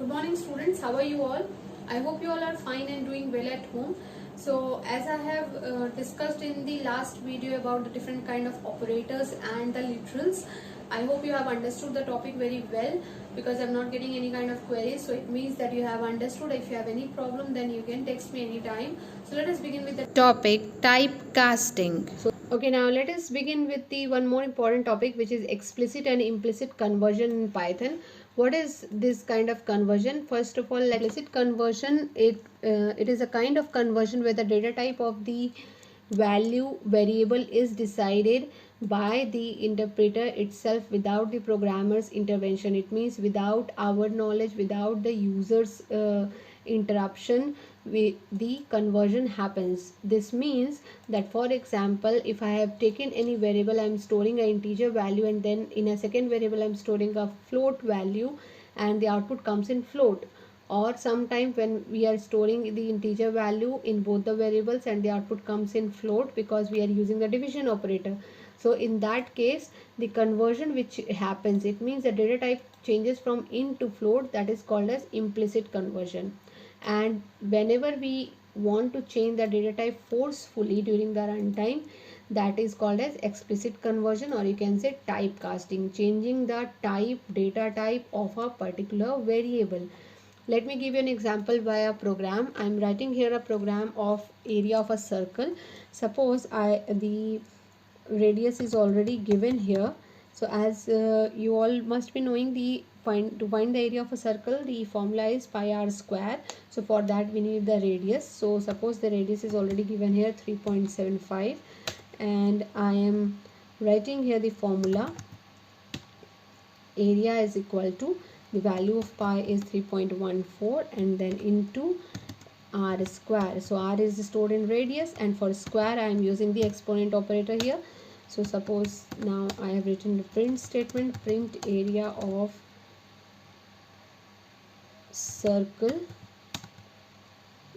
Good morning students, how are you all? I hope you all are fine and doing well at home. So as I have discussed in the last video about the different kind of operators and the literals, I hope you have understood the topic very well because I'm not getting any kind of queries. So it means that you have understood. If you have any problem, then you can text me anytime. So let us begin with the Topic typecasting. Okay, now let us begin with the one more important topic, which is explicit and implicit conversion in Python. What is this kind of conversion? First of all, explicit conversion, it is a kind of conversion where the data type of the value variable is decided by the interpreter itself without the programmer's intervention. It means without our knowledge, without the user's interruption, the conversion happens. This means that, for example, if I have taken any variable, I am storing an integer value, and then in a second variable I am storing a float value, and the output comes in float. Or sometimes when we are storing the integer value in both the variables and the output comes in float because we are using the division operator. So in that case, the conversion which happens, it means the data type changes from int to float, that is called as implicit conversion. And whenever we want to change the data type forcefully during the runtime, that is called as explicit conversion, or you can say typecasting, changing the data type of a particular variable. Let me give you an example by a program. I am writing here a program of area of a circle. Suppose the radius is already given here. So as you all must be knowing, to find the area of a circle, the formula is pi r square. So for that we need the radius. So suppose the radius is already given here 3.75, and I am writing here the formula. Area is equal to, the value of pi is 3.14, and then into r square. So r is stored in radius, and for square I am using the exponent operator here. So suppose now I have written the print statement, print area of circle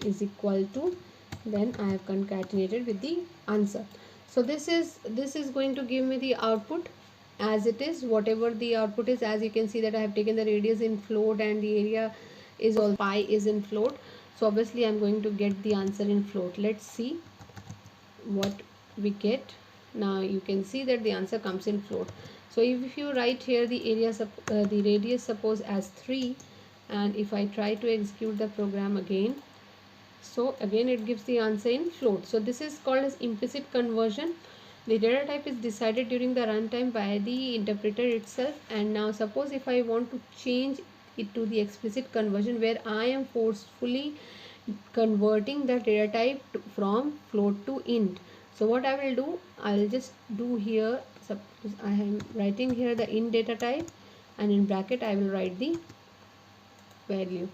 is equal to, then I have concatenated with the answer. So this is going to give me the output as it is, whatever the output is. As you can see that I have taken the radius in float and the area is all pi is in float. So obviously I'm going to get the answer in float. Let's see what we get. Now you can see that the answer comes in float. So if you write here the the radius suppose as 3, and if I try to execute the program again, so again it gives the answer in float. So this is called as implicit conversion. The data type is decided during the runtime by the interpreter itself. And now suppose if I want to change it to the explicit conversion, where I am forcefully converting the data type from float to int. So what I will do, I will just do here, suppose I am writing here the int data type, and in bracket I will write the value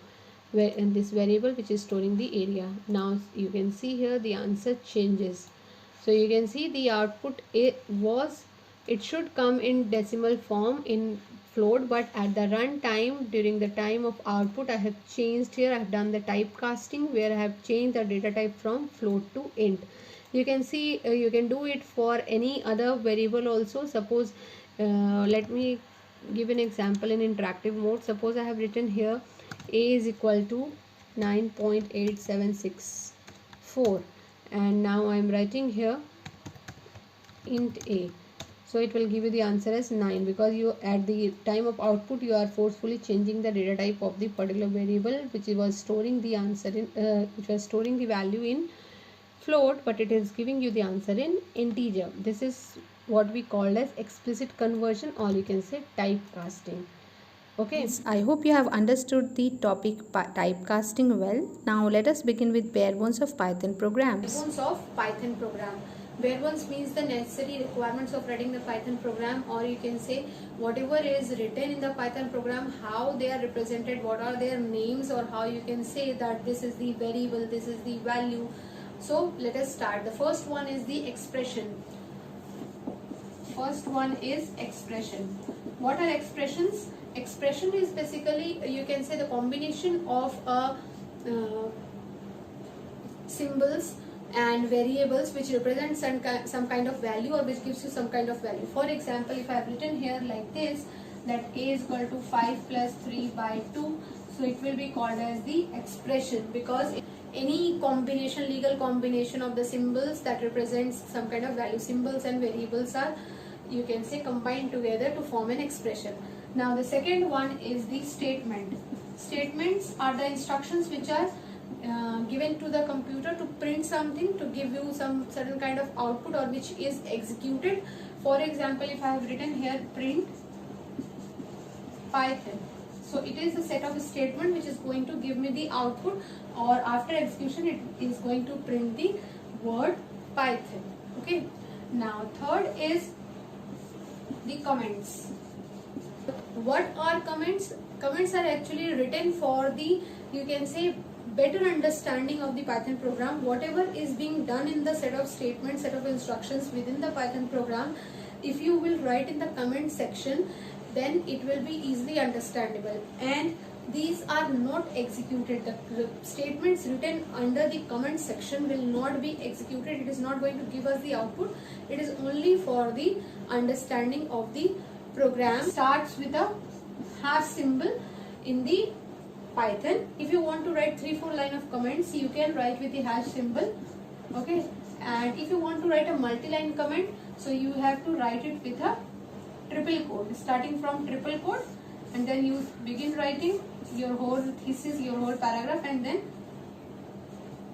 where in this variable which is storing the area. Now you can see here the answer changes. So you can see the output it should come in decimal form in float, but at the run time, during the time of output, I have changed here. I have done the typecasting where I have changed the data type from float to int. You can see you can do it for any other variable also. Suppose let me give an example in interactive mode. Suppose I have written here a is equal to 9.8764, and now I am writing here int a. So it will give you the answer as 9, because you at the time of output you are forcefully changing the data type of the particular variable which was storing the answer in which was storing the value in float, but it is giving you the answer in integer. This is what we call as explicit conversion, or you can say typecasting. Okay. Yes, I hope you have understood the topic typecasting well. Now let us begin with bare bones of Python programs. Bare bones of Python program. Bare bones means the necessary requirements of writing the Python program, or you can say whatever is written in the Python program, how they are represented, what are their names, or how you can say that this is the variable, this is the value. So let us start. The first one is the expression. First one is expression. What are expressions? Expression is basically, you can say, the combination of symbols and variables which represent some kind of value, or which gives you some kind of value. For example, if I have written here like this, that a is equal to 5 plus 3 by 2. So it will be called as the expression, because any combination, legal combination of the symbols that represents some kind of value, symbols and variables are, you can say, combined together to form an expression. Now the second one is the statement. Statements are the instructions which are given to the computer to print something, to give you some certain kind of output, or which is executed. For example, if I have written here print Python, so it is a set of statement which is going to give me the output, or after execution it is going to print the word Python. Okay. Now third is the comments. What are comments? Comments are actually written for the, you can say, better understanding of the Python program. Whatever is being done in the set of statements, set of instructions within the Python program, if you will write in the comment section, then it will be easily understandable, and these are not executed. The statements written under the comment section will not be executed. It is not going to give us the output. It is only for the understanding of the program. Starts with a hash symbol in the Python. If you want to write 3-4 line of comments, you can write with the hash symbol. Okay. And if you want to write a multi-line comment, so you have to write it with a triple quote, starting from triple quote, and then you begin writing your whole thesis, your whole paragraph, and then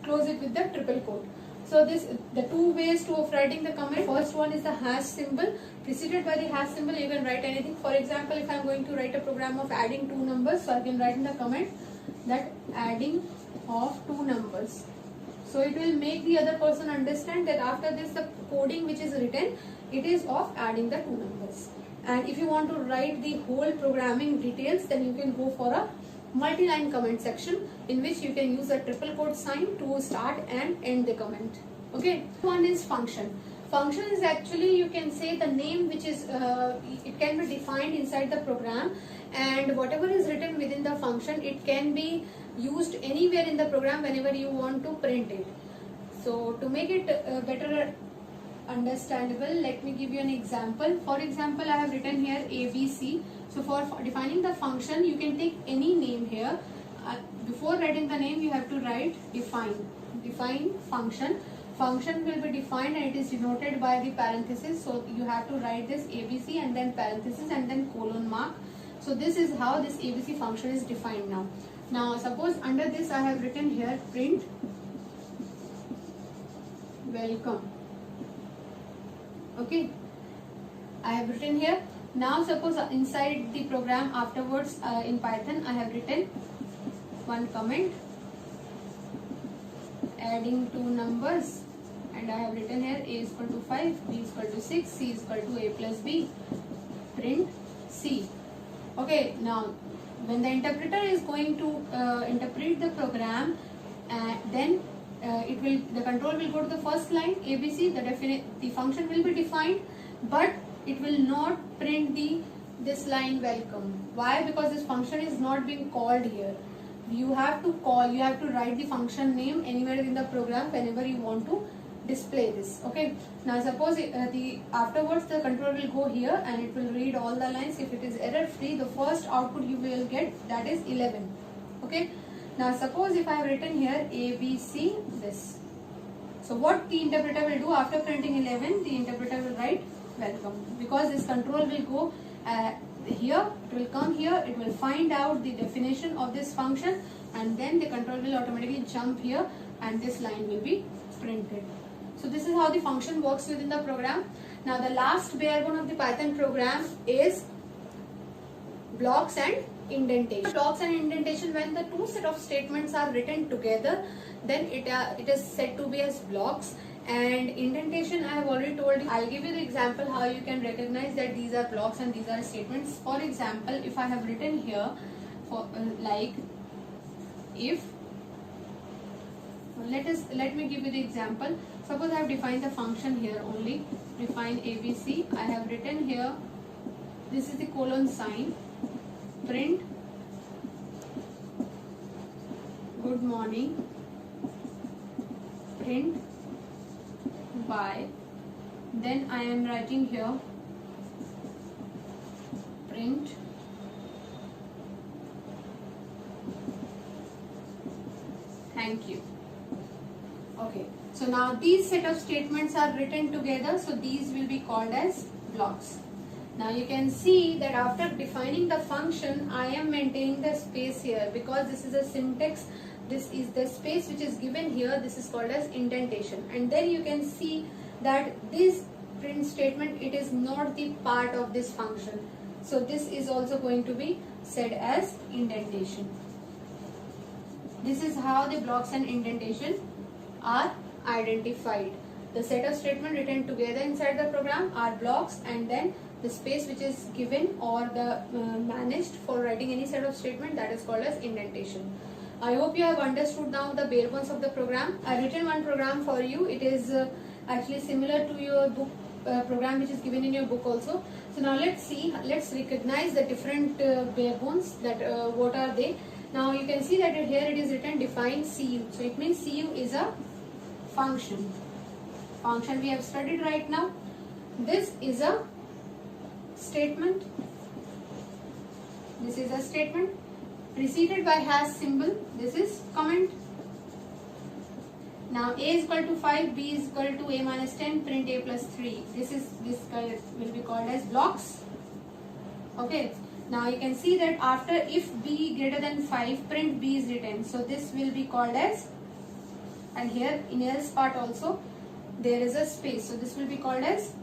close it with the triple quote. So the two ways of writing the comment. First one is the hash symbol. Preceded by the hash symbol, you can write anything. For example, if I am going to write a program of adding two numbers, so I can write in the comment that adding of two numbers. So it will make the other person understand that after this the coding which is written, it is of adding the two numbers. And if you want to write the whole programming details, then you can go for a multi-line comment section, in which you can use a triple quote sign to start and end the comment. Okay. One is function. Function is actually, you can say, the name which is it can be defined inside the program, and whatever is written within the function, it can be used anywhere in the program whenever you want to print it. So to make it better understandable, let me give you an example. For example, I have written here ABC. So for defining the function, you can take any name here. Before writing the name, you have to write define function. Function will be defined and it is denoted by the parenthesis. So you have to write this ABC and then parenthesis and then colon mark. So this is how this ABC function is defined now. Now suppose under this I have written here print welcome. Okay, I have written here. Now suppose inside the program afterwards in Python I have written one comment adding two numbers, and I have written here a is equal to 5, b is equal to 6, c is equal to a plus b, print c. Okay, now when the interpreter is going to interpret the program, then the control will go to the first line ABC. The function will be defined, but it will not print this line welcome. Why? Because this function is not being called here. You have to write the function name anywhere in the program whenever you want to display this. Okay. Now suppose afterwards the control will go here and it will read all the lines. If it is error free, the first output you will get, that is 11. Okay. Now suppose if I have written here ABC this. So what the interpreter will do after printing 11, the interpreter will write welcome, because this control will go here, it will come here, it will find out the definition of this function, and then the control will automatically jump here and this line will be printed. So this is how the function works within the program. Now the last bare bone of the Python program is blocks and indentation. Blocks and indentation, when the two set of statements are written together, then it is said to be as blocks. And indentation, I have already told you. I'll give you the example how you can recognize that these are blocks and these are statements. For example, if I have written here for like if, let me give you the example. Suppose I have defined the function here only, define ABC. I have written here, this is the colon sign, print good morning, print by, then I am writing here print Thank you. Okay, so now these set of statements are written together, so these will be called as blocks. Now you can see that after defining the function, I am maintaining the space here because this is a syntax. This is the space which is given here. This is called as indentation. And then you can see that this print statement, it is not the part of this function. So this is also going to be said as indentation. This is how the blocks and indentation are identified. The set of statements written together inside the program are blocks, and then the space which is given or the managed for writing any set of statement, that is called as indentation. I hope you have understood now the bare bones of the program. I have written one program for you. It is actually similar to your book program which is given in your book also. So now let's see, let's recognize the different bare bones, that what are they. Now you can see that here it is written define CU. So it means CU is a function. Function we have studied right now. This is a statement. This is a statement preceded by hash symbol. This is comment. Now a is equal to 5, b is equal to a minus 10, print a plus 3. This will be called as blocks. Okay. Now you can see that after if b greater than 5, print b is written. So this will be called as, and here in else part also there is a space. So this will be called as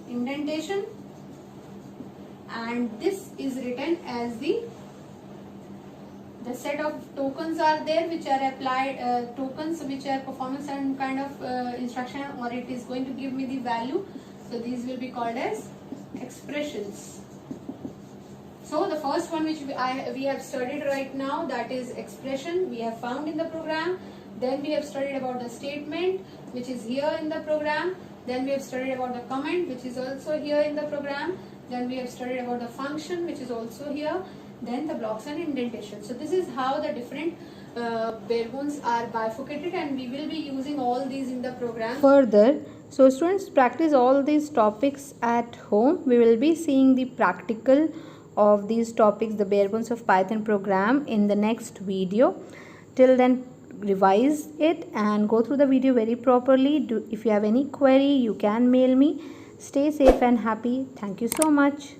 indentation, and this is written as the set of tokens are there which are applied, tokens which are performing some kind of instruction, or it is going to give me the value. So these will be called as expressions. So the first one which we have studied right now, that is expression, we have found in the program. Then we have studied about the statement which is here in the program. Then we have studied about the comment which is also here in the program. Then we have studied about the function which is also here. Then the blocks and indentation. So this is how the different bare bones are bifurcated, and we will be using all these in the program. Further, so students practice all these topics at home. We will be seeing the practical of these topics, the bare bones of Python program, in the next video. Till then, revise it and go through the video very properly. If you have any query, you can mail me. Stay safe and happy. Thank you so much.